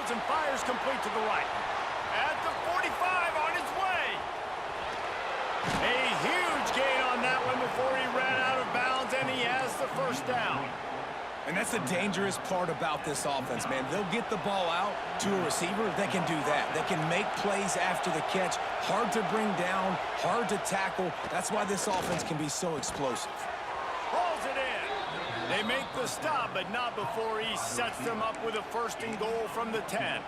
throws and fires complete to the right. At the 45 on his way. A huge gain on that one before he ran out of bounds, and he has the first down. And that's the dangerous part about this offense, man. They'll get the ball out to a receiver. They can do that. They can make plays after the catch. Hard to bring down, hard to tackle. That's why this offense can be so explosive. Pulls it in. They make the stop, but not before he sets them up with a 1st and goal from the 10.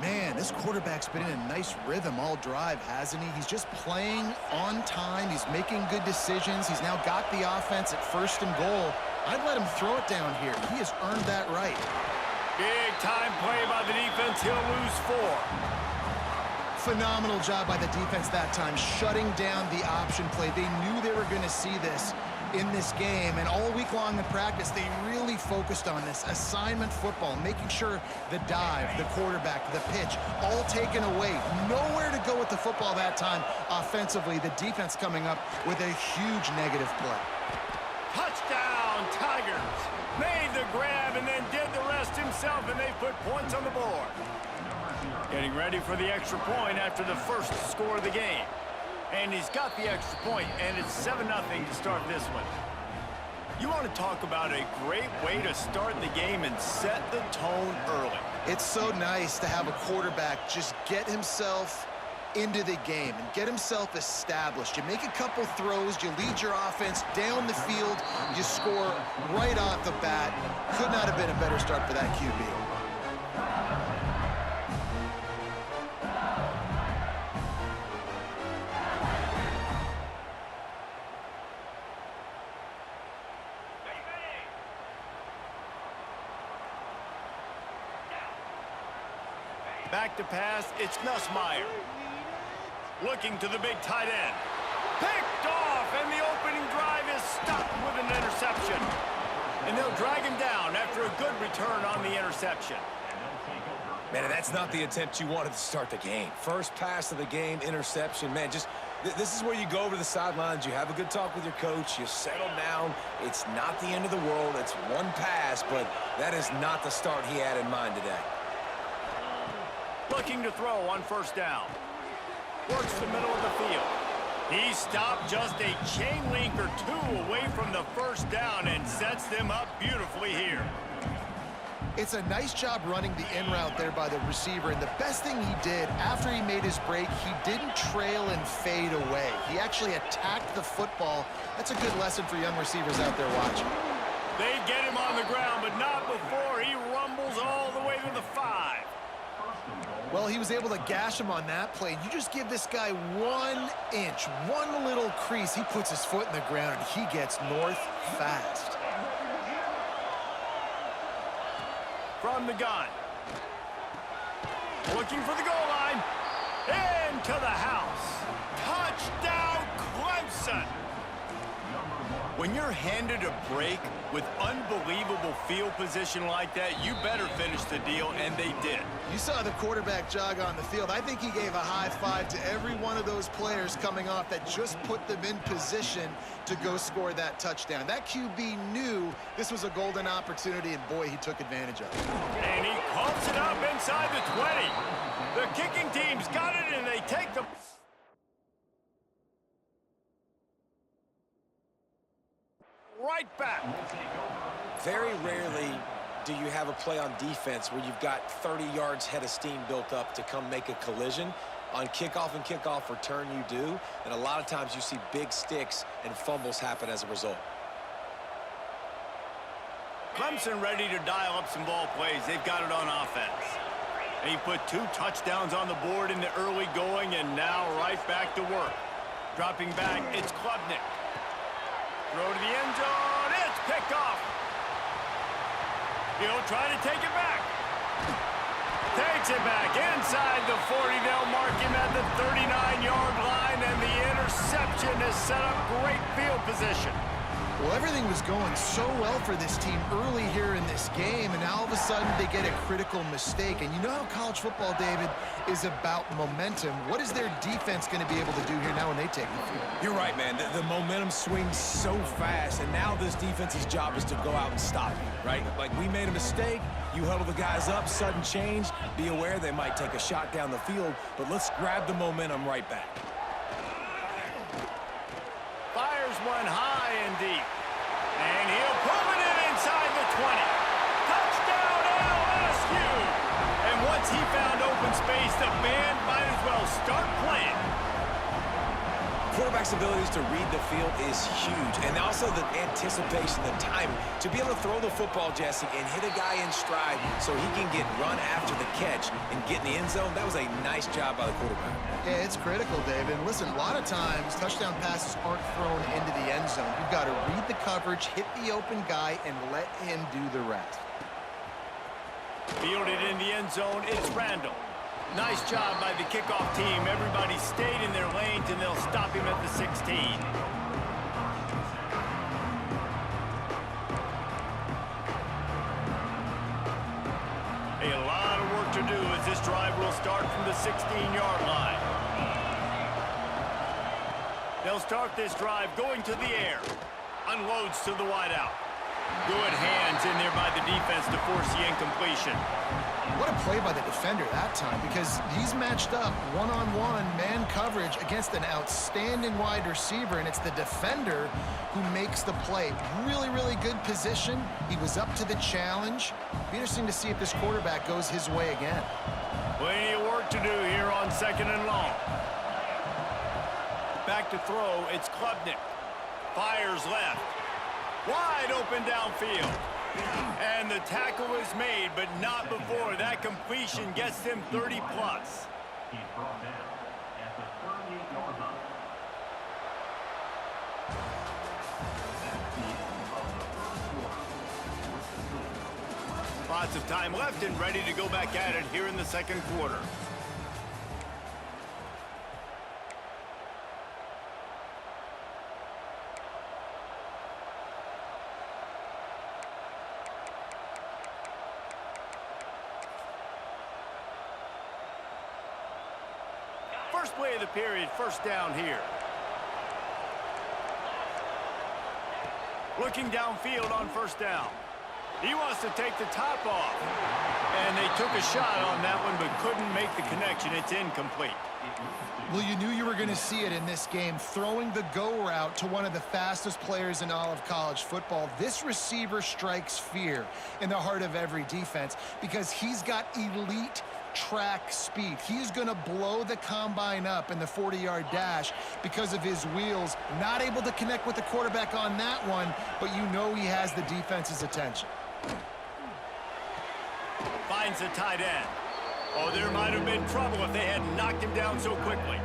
Man, this quarterback's been in a nice rhythm all drive, hasn't he? He's just playing on time. He's making good decisions. He's now got the offense at 1st and goal. I'd let him throw it down here. He has earned that right. Big time play by the defense. He'll lose 4. Phenomenal job by the defense that time, shutting down the option play. They knew they were going to see this in this game, and all week long in practice, they really focused on this assignment football, making sure the dive, the quarterback, the pitch, all taken away. Nowhere to go with the football that time offensively. The defense coming up with a huge negative play. Touchdown, Tigers. Made the grab and then did the rest himself, and they put points on the board. Getting ready for the extra point after the first score of the game. And he's got the extra point, and it's 7-0 to start this one. You want to talk about a great way to start the game and set the tone early. It's so nice to have a quarterback just get himself into the game and get himself established. You make a couple throws, you lead your offense down the field, you score right off the bat. Could not have been a better start for that QB. Back to pass, it's Nussmeier. Looking to the big tight end. Picked off, and the opening drive is stopped with an interception. And they'll drag him down after a good return on the interception. Man, that's not the attempt you wanted to start the game. First pass of the game, interception. Man, just this is where you go over the sidelines. You have a good talk with your coach. You settle down. It's not the end of the world. It's one pass, but that is not the start he had in mind today. Looking to throw on 1st down. Works the middle of the field. He stopped just a chain link or 2 away from the 1st down and sets them up beautifully here. It's a nice job running the in route there by the receiver, and the best thing he did after he made his break, he didn't trail and fade away. He actually attacked the football. That's a good lesson for young receivers out there watching. They get him on the ground, but not before he rumbles all the way to the 5. Well, he was able to gash him on that play. You just give this guy 1 inch, one little crease, he puts his foot in the ground, and he gets north fast. From the gun. Looking for the goal line. Into the house. Touchdown, Clemson. When you're handed a break with unbelievable field position like that, you better finish the deal, and they did. You saw the quarterback jog on the field. I think he gave a high five to every one of those players coming off that just put them in position to go score that touchdown. That QB knew this was a golden opportunity, and boy, he took advantage of it. And he pumps it up inside the 20. The kicking team's got it, and they take the... right back. Very rarely do you have a play on defense where you've got 30 yards head of steam built up to come make a collision. On kickoff and kickoff return you do, and a lot of times you see big sticks and fumbles happen as a result. Clemson ready to dial up some ball plays. They've got it on offense. He put 2 touchdowns on the board in the early going, and now right back to work. Dropping back, it's Klubnik. Throw to the end zone. It's picked off. He'll try to take it back. Takes it back inside the 40. They'll mark him at the 39-yard line, and the interception has set up great field position. Well, everything was going so well for this team early here in this game, and now all of a sudden they get a critical mistake. And you know how college football, David, is about momentum. What is their defense going to be able to do here now when they take the field? You're right, man. The momentum swings so fast, and now this defense's job is to go out and stop it, right? Like, we made a mistake, you huddle the guys up, sudden change, be aware they might take a shot down the field, but let's grab the momentum right back. Fires one high and deep. And he'll pull it in inside the 20. Touchdown, LSU! And once he found open space, the band might as well start playing. Quarterback's abilities to read the field is huge, and also the anticipation, the timing. To be able to throw the football, Jesse, and hit a guy in stride so he can get run after the catch and get in the end zone, that was a nice job by the quarterback. Yeah, it's critical, David. And listen, a lot of times touchdown passes aren't thrown into the end zone. You've got to read the coverage, hit the open guy, and let him do the rest. Fielded in the end zone, it's Randall. Nice job by the kickoff team. Everybody stayed in their lanes, and they'll stop him at the 16. A lot of work to do as this drive will start from the 16-yard line. They'll start this drive going to the air. Unloads to the wideout. Good hands in there by the defense to force the incompletion. What a play by the defender that time, because he's matched up one-on-one man coverage against an outstanding wide receiver, and it's the defender who makes the play. Really, really good position. He was up to the challenge. Be interesting to see if this quarterback goes his way again. Plenty of work to do here on 2nd and long. Back to throw, it's Klubnik. Fires left. Wide open downfield. And the tackle was made, but not before. That completion gets them 30+. He's brought down at the 38-yard line. Lots of time left and ready to go back at it here in the second quarter. First play of the period, first down here. Looking downfield on first down. He wants to take the top off. And they took a shot on that one, but couldn't make the connection. It's incomplete. Well, you knew you were going to see it in this game, throwing the go route to one of the fastest players in all of college football. This receiver strikes fear in the heart of every defense because he's got elite track speed. He's going to blow the combine up in the 40-yard dash because of his wheels. Not able to connect with the quarterback on that one, but you know he has the defense's attention. Finds a tight end. Oh, there might have been trouble if they hadn't knocked him down so quickly.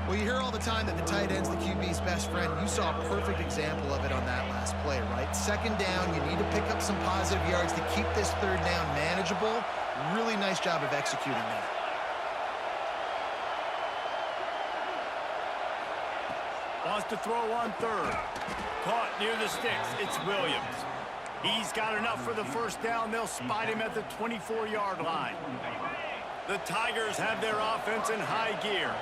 Well, you hear all the time that the tight end's the QB's best friend. You saw a perfect example of it on that last play, right? Second down, you need to pick up some positive yards to keep this third down manageable. Really nice job of executing that. Wants to throw on third. Caught near the sticks. It's Williams. He's got enough for the first down. They'll spot him at the 24-yard line. The Tigers have their offense in high gear.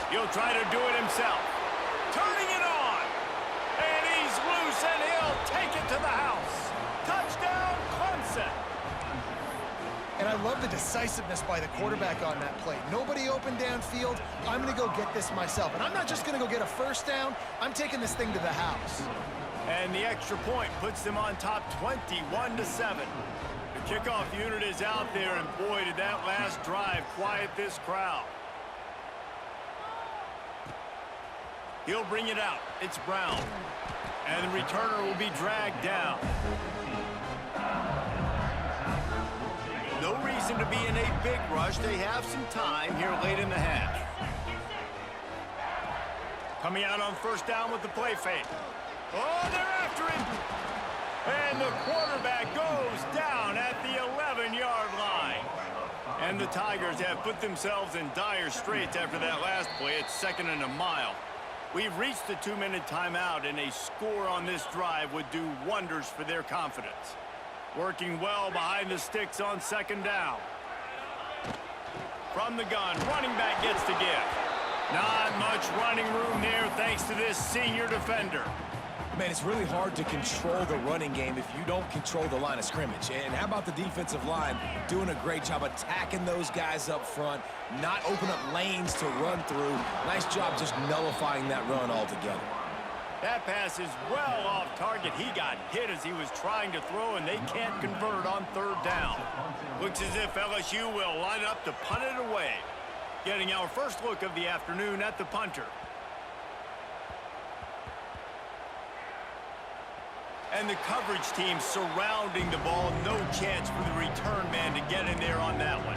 He'll try to do it himself. Turning it on. And he's loose, and he'll take it to the house. Touchdown, Clemson. And I love the decisiveness by the quarterback on that play. Nobody open downfield. I'm going to go get this myself. And I'm not just going to go get a first down. I'm taking this thing to the house. And the extra point puts them on top 21-7. The kickoff unit is out there, and boy, did that last drive quiet this crowd. He'll bring it out. It's Brown. And the returner will be dragged down. No reason to be in a big rush. They have some time here late in the half. Coming out on first down with the play fake. Oh, they're after him. And the quarterback goes down at the 11-yard line. And the Tigers have put themselves in dire straits after that last play. It's 2nd and a mile. We've reached the 2-minute timeout, and a score on this drive would do wonders for their confidence. Working well behind the sticks on 2nd down. From the gun, running back gets to give. Not much running room there thanks to this senior defender. Man, it's really hard to control the running game if you don't control the line of scrimmage. And how about the defensive line doing a great job attacking those guys up front, not open up lanes to run through. Nice job just nullifying that run altogether. That pass is well off target. He got hit as he was trying to throw, and they can't convert on 3rd down. Looks as if LSU will line up to punt it away. Getting our first look of the afternoon at the punter. And the coverage team surrounding the ball. No chance for the return man to get in there on that one.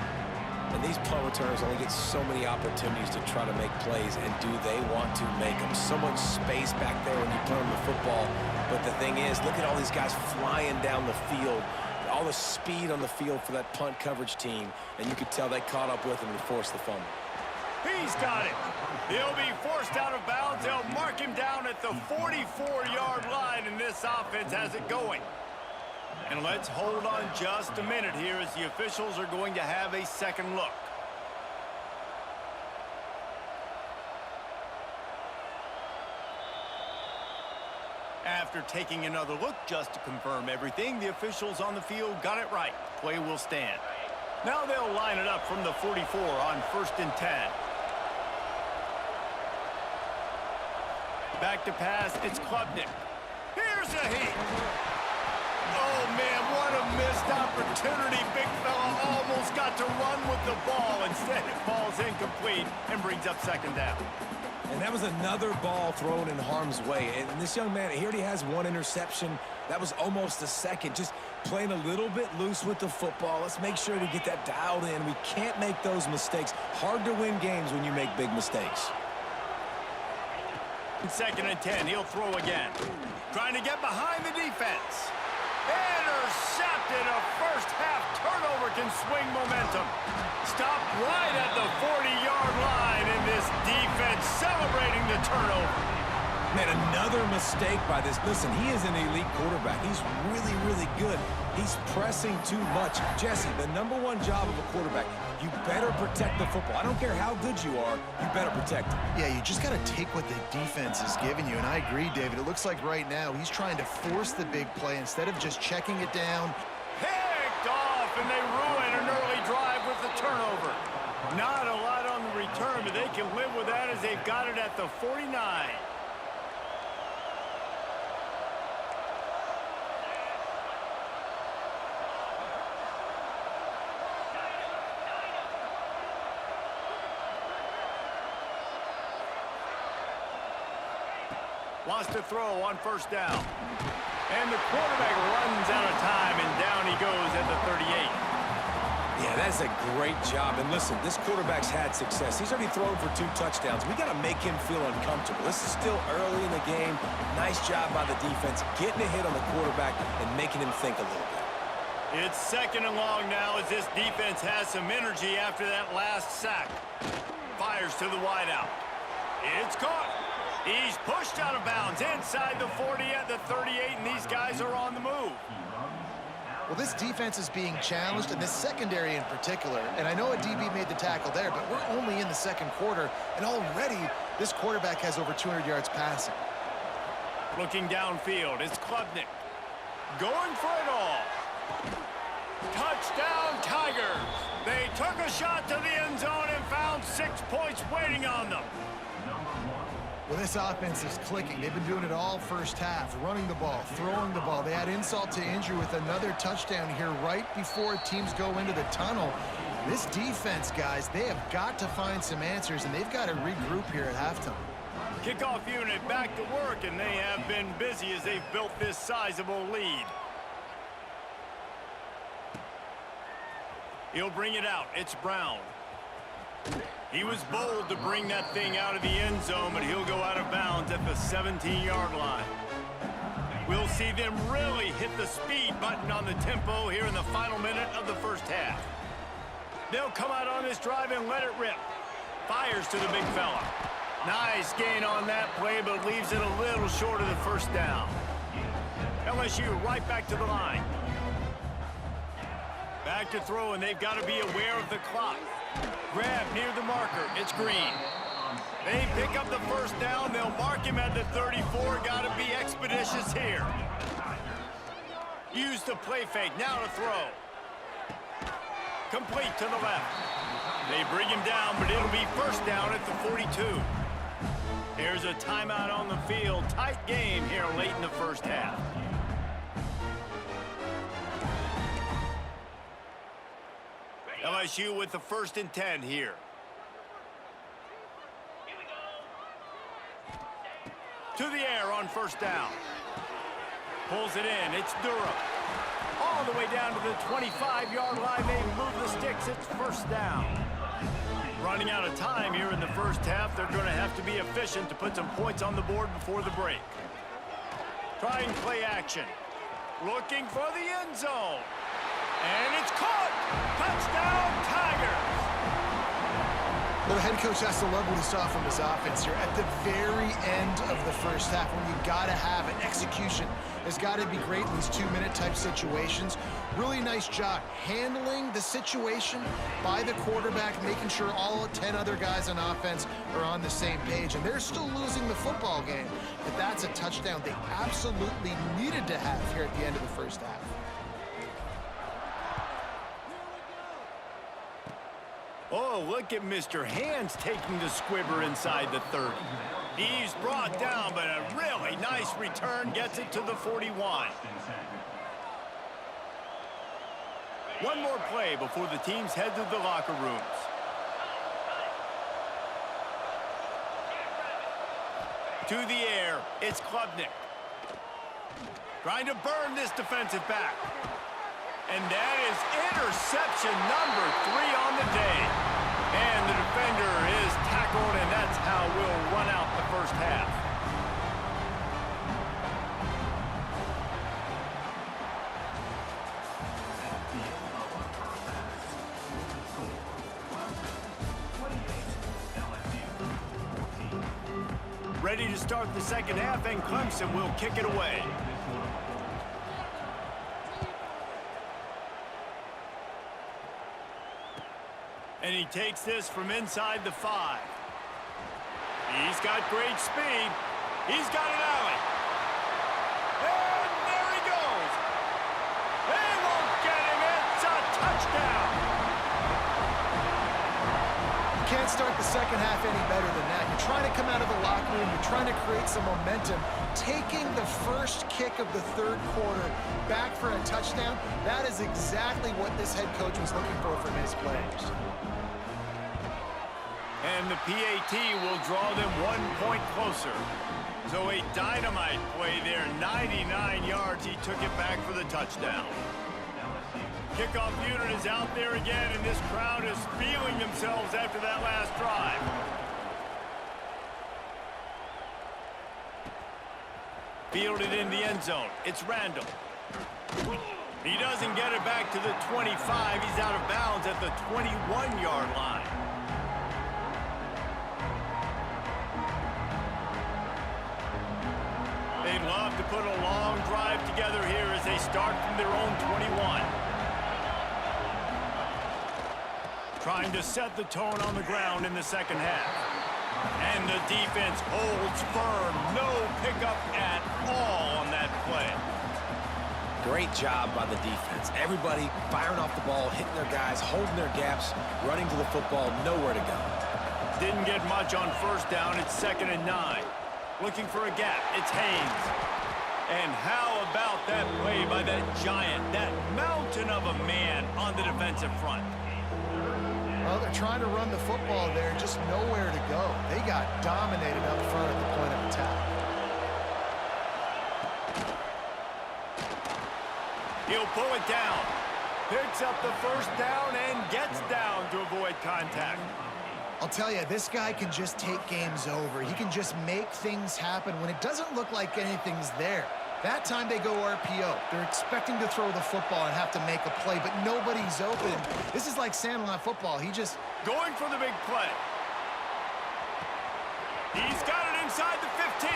And these punt returners only get so many opportunities to try to make plays, and do they want to make them? So much space back there when you punt them the football. But the thing is, look at all these guys flying down the field. All the speed on the field for that punt coverage team. And you could tell they caught up with him and forced the fumble. He's got it. He'll be forced out of bounds. They'll mark him down at the 44-yard line, and this offense has it going. And let's hold on just a minute here as the officials are going to have a second look. After taking another look just to confirm everything, the officials on the field got it right. Play will stand. Now they'll line it up from the 44 on 1st and 10. Back to pass, it's Klubnik. Here's a heat. Oh, man, what a missed opportunity. Big fella almost got to run with the ball. Instead, it falls incomplete and brings up 2nd down. And that was another ball thrown in harm's way. And this young man, he already has 1 interception. That was almost a second. Just playing a little bit loose with the football. Let's make sure we get that dialed in. We can't make those mistakes. Hard to win games when you make big mistakes. 2nd and 10, he'll throw again. Trying to get behind the defense. Intercepted. A first-half turnover can swing momentum. Stopped right at the 40-yard line, and this defense celebrating the turnover. Man, another mistake by this. Listen, he is an elite quarterback. He's really, really good. He's pressing too much. Jesse, the #1 job of a quarterback, you better protect the football. I don't care how good you are, you better protect it. Yeah, you just got to take what the defense is giving you, and I agree, David. It looks like right now he's trying to force the big play instead of just checking it down. Picked off, and they ruin an early drive with the turnover. Not a lot on the return, but they can live with that as they've got it at the 49. Wants to throw on 1st down. And the quarterback runs out of time, and down he goes at the 38. Yeah, that's a great job. And listen, this quarterback's had success. He's already thrown for 2 touchdowns. We got to make him feel uncomfortable. This is still early in the game. Nice job by the defense, getting a hit on the quarterback and making him think a little bit. It's 2nd and long now as this defense has some energy after that last sack. Fires to the wideout. It's caught. He's pushed out of bounds inside the 40 at the 38, and these guys are on the move. Well, this defense is being challenged, and this secondary in particular. And I know a DB made the tackle there, but we're only in the 2nd quarter, and already this quarterback has over 200 yards passing. Looking downfield, it's Klubnik. Going for it all. Touchdown, Tigers. They took a shot to the end zone and found 6 points waiting on them. Well, this offense is clicking. They've been doing it all first half, running the ball, throwing the ball. They had insult to injury with another touchdown here right before teams go into the tunnel. This defense, guys, they have got to find some answers, and they've got to regroup here at halftime. Kickoff unit back to work, and they have been busy as they've built this sizable lead. He'll bring it out. It's Brown. He was bold to bring that thing out of the end zone, but he'll go out of bounds at the 17-yard line. We'll see them really hit the speed button on the tempo here in the final minute of the first half. They'll come out on this drive and let it rip. Fires to the big fella. Nice gain on that play, but leaves it a little short of the first down. LSU right back to the line. Back to throw, and they've got to be aware of the clock. Grab near the marker. It's Green. They pick up the first down. They'll mark him at the 34. Got to be expeditious here. Use the play fake. Now to throw. Complete to the left. They bring him down, but it'll be first down at the 42. Here's a timeout on the field. Tight game here late in the first half. LSU with the 1st and 10 here. To the air on first down. Pulls it in. It's Durham. All the way down to the 25-yard line. They move the sticks. It's first down. Running out of time here in the first half. They're going to have to be efficient to put some points on the board before the break. Trying play action. Looking for the end zone. And it's caught! Touchdown, Tigers! Well, the head coach has to love what he saw from his offense here. At the very end of the first half, when you got to have it, execution has got to be great in these 2-minute type situations. Really nice job handling the situation by the quarterback, making sure all 10 other guys on offense are on the same page. And they're still losing the football game, but that's a touchdown they absolutely needed to have here at the end of the first half. Oh, look at Mr. Hands taking the squibber inside the 30. He's brought down, but a really nice return gets it to the 41. One more play before the teams head to the locker rooms. To the air, it's Klubnik. Trying to burn this defensive back. And that is interception number 3 on the day. And the defender is tackled, and that's how we'll run out the first half. Ready to start the second half, and Clemson will kick it away. And he takes this from inside the 5. He's got great speed. He's got an alley. And there he goes. They won't get him. It's a touchdown. You can't start the second half any better than that. You're trying to come out of the locker room. You're trying to create some momentum. Taking the first kick of the third quarter back for a touchdown, that is exactly what this head coach was looking for from his players. And the PAT will draw them 1 point closer. So a dynamite play there. 99 yards. He took it back for the touchdown. Kickoff unit is out there again, and this crowd is feeling themselves after that last drive. Fielded in the end zone. It's Randall. He doesn't get it back to the 25. He's out of bounds at the 21-yard line. They'd love to put a long drive together here as they start from their own 21. Trying to set the tone on the ground in the second half. And the defense holds firm. No pickup at all on that play. Great job by the defense. Everybody firing off the ball, hitting their guys, holding their gaps, running to the football, nowhere to go. Didn't get much on first down. It's 2nd and 9. Looking for a gap. It's Haynes. And how about that play by that giant, that mountain of a man on the defensive front? Well, they're trying to run the football there, just nowhere to go. They got dominated up front at the point of attack. He'll pull it down. Picks up the first down and gets down to avoid contact. I'll tell you, this guy can just take games over. He can just make things happen when it doesn't look like anything's there. That time they go RPO. They're expecting to throw the football and have to make a play, but nobody's open. This is like Sandlot football. He just... Going for the big play. He's got it inside the 15.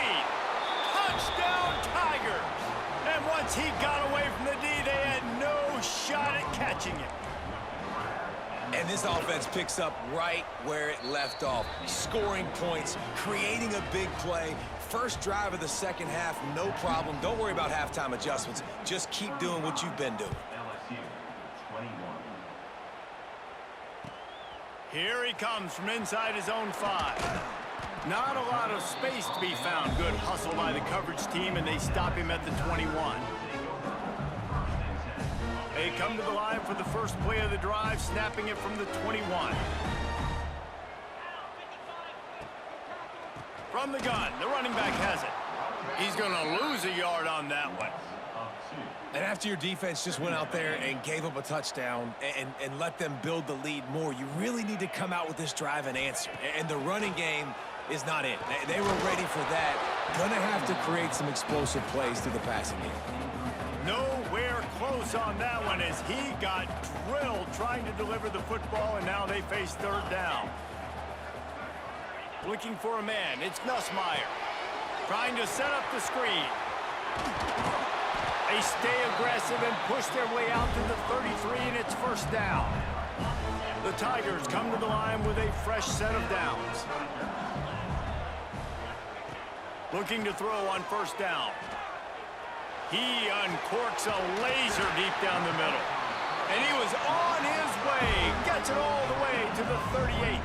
Touchdown, Tigers. And once he got away from the D, they had no shot at catching it. And this offense picks up right where it left off. Scoring points, creating a big play. First drive of the second half, no problem. Don't worry about halftime adjustments. Just keep doing what you've been doing. LSU 21. Here he comes from inside his own 5. Not a lot of space to be found. Good hustle by the coverage team, and they stop him at the 21. They come to the line for the first play of the drive, snapping it from the 21. From the gun, the running back has it. He's going to lose a yard on that one. And after your defense just went out there and gave up a touchdown and let them build the lead more, you really need to come out with this drive and answer. And the running game is not it. They were ready for that. Going to have to create some explosive plays through the passing game. Nowhere close on that one as he got drilled trying to deliver the football, and now they face third down. Looking for a man. It's Nussmeier. Trying to set up the screen. They stay aggressive and push their way out to the 33, and it's first down. The Tigers come to the line with a fresh set of downs. Looking to throw on first down. He uncorks a laser deep down the middle. And he was on his way. Gets it all the way to the 38.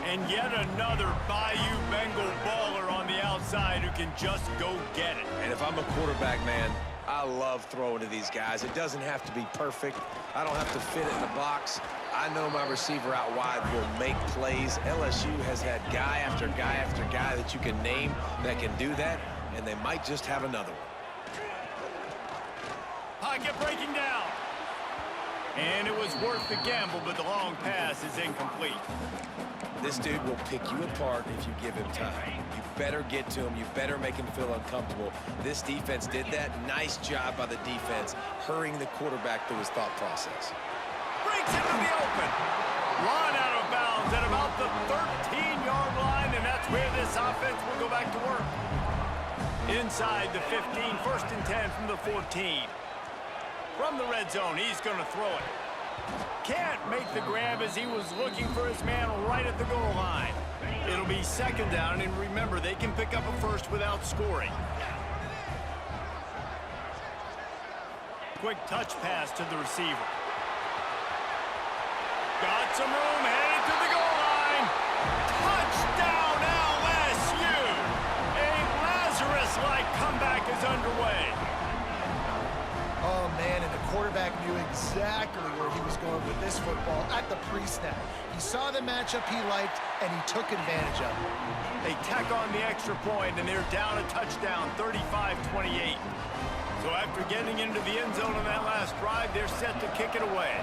And yet another Bayou Bengal baller on the outside who can just go get it. And if I'm a quarterback, man, I love throwing to these guys. It doesn't have to be perfect. I don't have to fit it in the box. I know my receiver out wide will make plays. LSU has had guy after guy after guy that you can name that can do that, and they might just have another one. Pocket breaking down. And it was worth the gamble, but the long pass is incomplete. This dude will pick you apart if you give him time. You better get to him. You better make him feel uncomfortable. This defense did that. Nice job by the defense, hurrying the quarterback through his thought process. Breaks into the open. Run out of bounds at about the 13-yard line, and that's where this offense will go back to work. Inside the 15, first and 10 from the 14. From the red zone, he's going to throw it. Can't make the grab as he was looking for his man right at the goal line. It'll be second down, and remember, they can pick up a first without scoring. Quick touch pass to the receiver. Got some room, headed to the goal line. Touchdown, LSU! A Lazarus-like comeback is underway. Oh, man, and the quarterback knew exactly where he was going with this football at the pre-snap. He saw the matchup he liked, and he took advantage of it. They tack on the extra point, and they're down a touchdown, 35-28. So after getting into the end zone on that last drive, they're set to kick it away.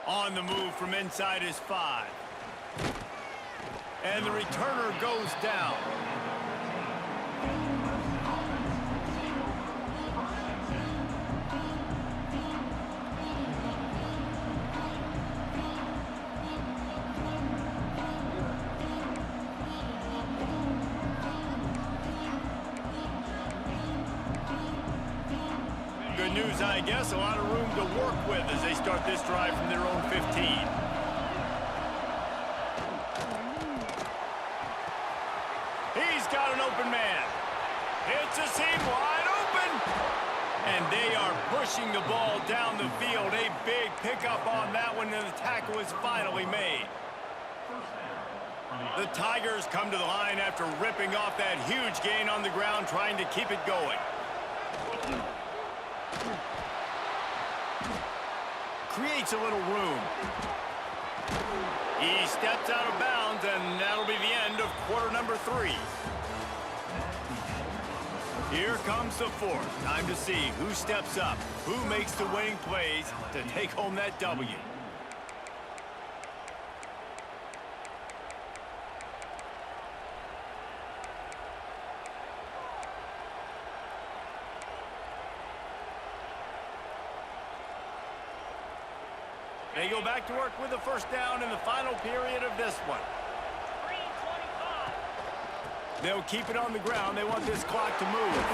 On the move from inside his 5. And the returner goes down. Good news, I guess. A lot of room to work with as they start this drive from their own 15. He's got an open man. It's a seam wide open. And they are pushing the ball down the field. A big pickup on that one, and the tackle is finally made. The Tigers come to the line after ripping off that huge gain on the ground, trying to keep it going. Creates a little room. He steps out of bounds, and that'll be the end of quarter number 3. Here comes the fourth. Time to see who steps up, who makes the winning plays to take home that W. They go back to work with a first down in the final period of this one. They'll keep it on the ground. They want this clock to move.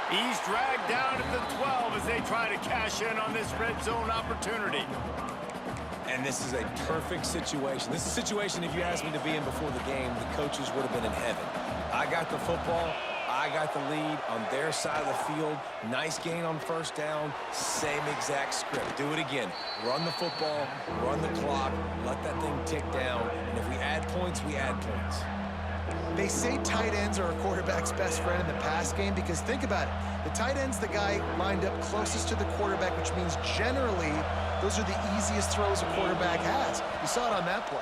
He's dragged down at the 12 as they try to cash in on this red zone opportunity. And this is a perfect situation. This is a situation, if you asked me to be in before the game, the coaches would have been in heaven. I got the football. I got the lead on their side of the field. Nice gain on first down. Same exact script. Do it again. Run the football, run the clock, let that thing tick down. And if we add points, we add points. They say tight ends are a quarterback's best friend in the pass game because think about it. The tight end's the guy lined up closest to the quarterback, which means generally those are the easiest throws a quarterback has. You saw it on that play.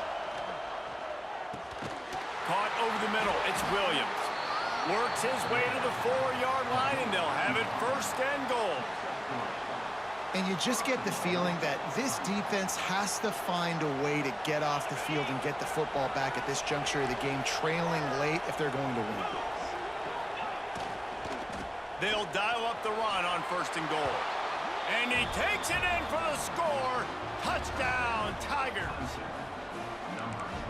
Caught over the middle. It's Williams. Works his way to the 4-yard line, and they'll have it first and goal. And you just get the feeling that this defense has to find a way to get off the field and get the football back at this juncture of the game, trailing late if they're going to win. They'll dial up the run on first and goal. And he takes it in for the score. Touchdown, Tigers.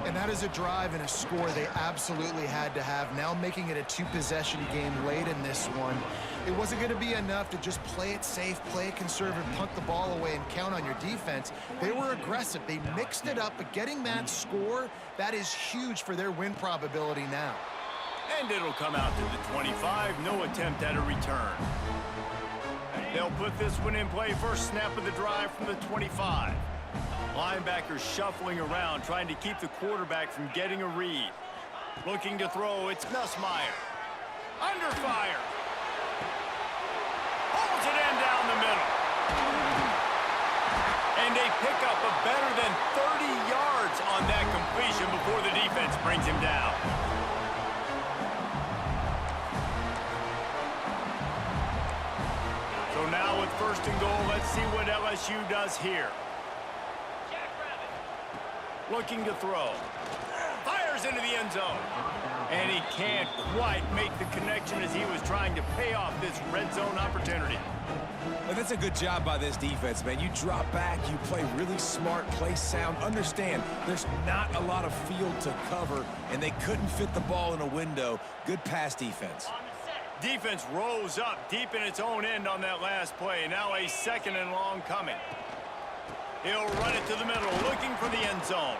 And that is a drive and a score they absolutely had to have. Now making it a two-possession game late in this one. It wasn't going to be enough to just play it safe, play it conservative, punt the ball away, and count on your defense. They were aggressive. They mixed it up, but getting that score, that is huge for their win probability now. And it'll come out to the 25. No attempt at a return. They'll put this one in play. First snap of the drive from the 25. Linebackers shuffling around, trying to keep the quarterback from getting a read. Looking to throw, it's Nussmeier. Under fire. Holds it in down the middle. And they pick up a better than 30 yards on that completion before the defense brings him down. So now with first and goal, let's see what LSU does here. Looking to throw. Fires into the end zone. And he can't quite make the connection as he was trying to pay off this red zone opportunity. But that's a good job by this defense, man. You drop back, you play really smart, play sound. Understand, there's not a lot of field to cover, and they couldn't fit the ball in a window. Good pass defense. Defense rose up deep in its own end on that last play. Now a second and long coming. He'll run it to the middle, looking for the end zone.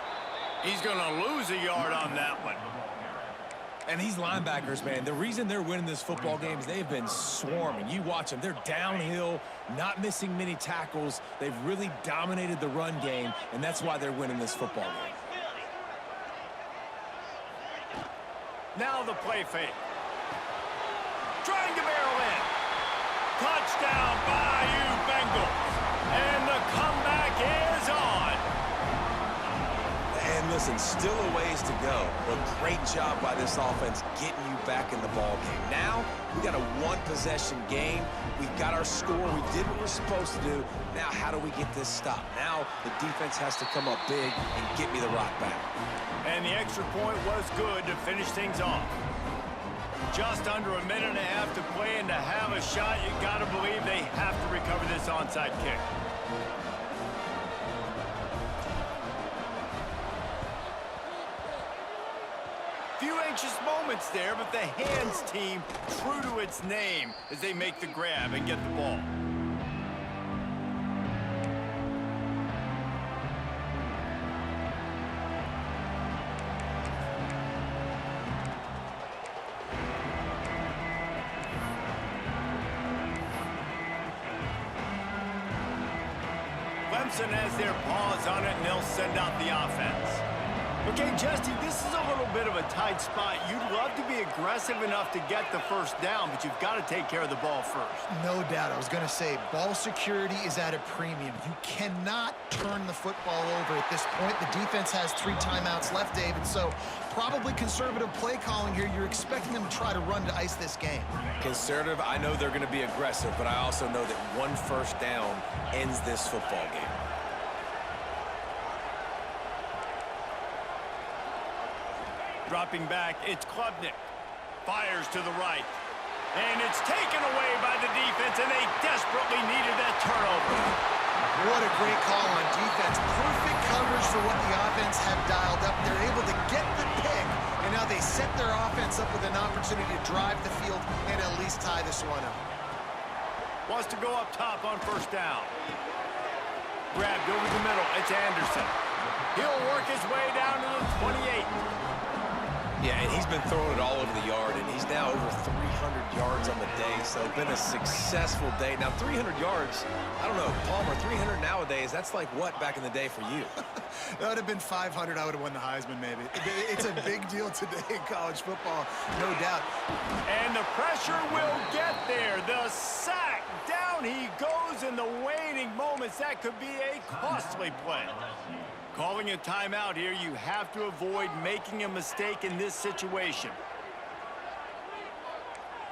He's going to lose a yard on that one. And these linebackers, man, the reason they're winning this football game is they've been swarming. You watch them. They're downhill, not missing many tackles. They've really dominated the run game, and that's why they're winning this football game. Now the play fake. Trying to barrel in. Touchdown, Bayou Bengals. And the comeback is on. And listen, still a ways to go, but great job by this offense getting you back in the ball game. Now, we got a one-possession game. We got our score. We did what we're supposed to do. Now, how do we get this stopped? Now, the defense has to come up big and get me the rock back. And the extra point was good to finish things off. Just under a minute and a half to play, and to have a shot, you got to believe they have to recover this onside kick. Few anxious moments there, but the hands team true to its name as they make the grab and get the ball. Clemson has their paws on it, and they'll send out the offense. Okay, Justy, this is a little bit of a tight spot. You'd love to be aggressive enough to get the first down, but you've got to take care of the ball first. No doubt. I was going to say, ball security is at a premium. You cannot turn the football over at this point. The defense has 3 timeouts left, David, so probably conservative play calling here. You're expecting them to try to run to ice this game. Conservative, I know they're going to be aggressive, but I also know that one first down ends this football game. Dropping back, it's Klubnik. Fires to the right. And it's taken away by the defense, and they desperately needed that turnover. What a great call on defense. Perfect coverage for what the offense had dialed up. They're able to get the pick, and now they set their offense up with an opportunity to drive the field and at least tie this one up. Wants to go up top on first down. Grabbed over the middle. It's Anderson. He'll work his way down to the 28. Yeah, and he's been throwing it all over the yard, and he's now over 300 yards on the day, so it's been a successful day. Now, 300 yards, I don't know, Palmer, 300 nowadays, that's like what back in the day for you? That would have been 500. I would have won the Heisman, maybe. It's a big deal today in college football, no doubt. And the pressure will get there. The sack. Down he goes in the waning moments. That could be a costly play. Calling a timeout here, you have to avoid making a mistake in this situation.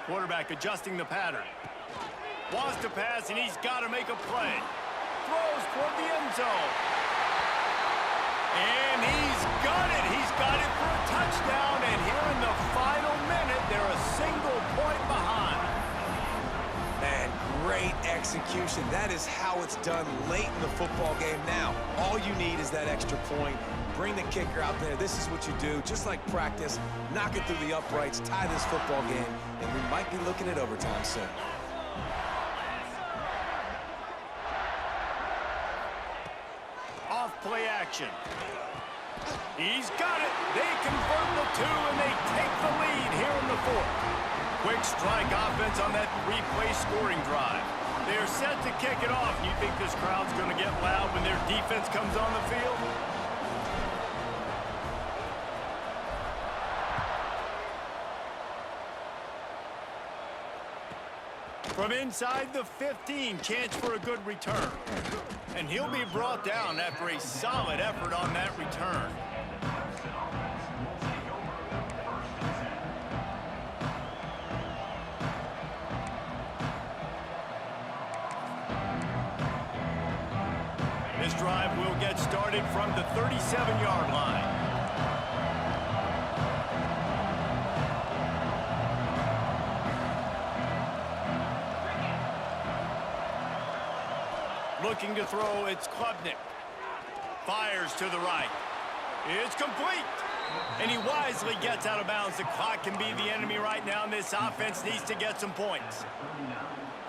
Quarterback adjusting the pattern. Wants to pass, and he's got to make a play. Throws toward the end zone. And he's got it. He's got it for a touchdown. And here in the final minute, they're a single point behind. Man, great execution. That is how it's done late in the football game. Now, all you need is that extra point. Bring the kicker out there. This is what you do. Just like practice, knock it through the uprights, tie this football game, and we might be looking at overtime soon. Off play action. He's got it. They convert the two, and they take the lead here in the fourth. Quick strike offense on that three-play scoring drive. They're set to kick it off. You think this crowd's going to get loud when their defense comes on the field? From inside the 15, chance for a good return. And he'll be brought down after a solid effort on that return. This drive will get started from the 37-yard line. Looking to throw, it's Klubnik. Fires to the right. It's complete. And he wisely gets out of bounds. The clock can be the enemy right now, and this offense needs to get some points.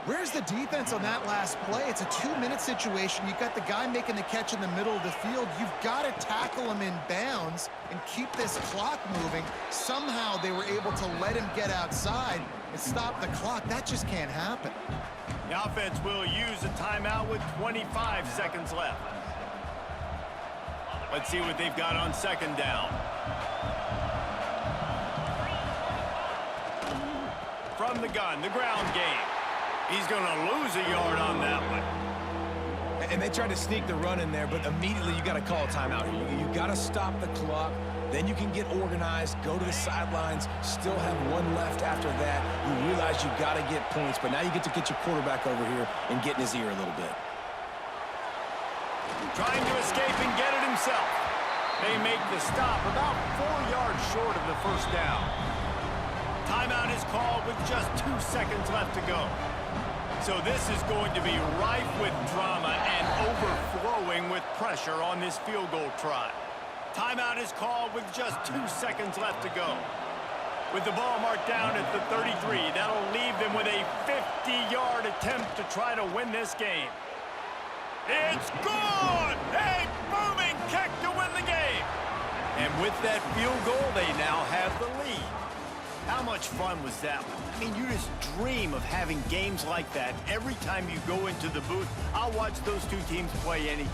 Where's the defense on that last play? It's a 2-minute situation. You've got the guy making the catch in the middle of the field. You've got to tackle him in bounds and keep this clock moving. Somehow they were able to let him get outside and stop the clock. That just can't happen. The offense will use a timeout with 25 seconds left. Let's see what they've got on second down. From the gun, the ground game. He's going to lose a yard on that one. And they tried to sneak the run in there, but immediately you got to call a timeout. You got to stop the clock. Then you can get organized, go to the sidelines, still have one left after that. You realize you got to get points, but now you get to get your quarterback over here and get in his ear a little bit. Trying to escape and get it himself. They make the stop about 4 yards short of the first down. Timeout is called with just 2 seconds left to go. So this is going to be rife with drama and overflowing with pressure on this field goal try. Timeout is called with just 2 seconds left to go. With the ball marked down at the 33, that'll leave them with a 50-yard attempt to try to win this game. It's good! A booming kick to win the game! And with that field goal, they now have the lead. How much fun was that one? I mean, you just dream of having games like that every time you go into the booth. I'll watch those two teams play anytime.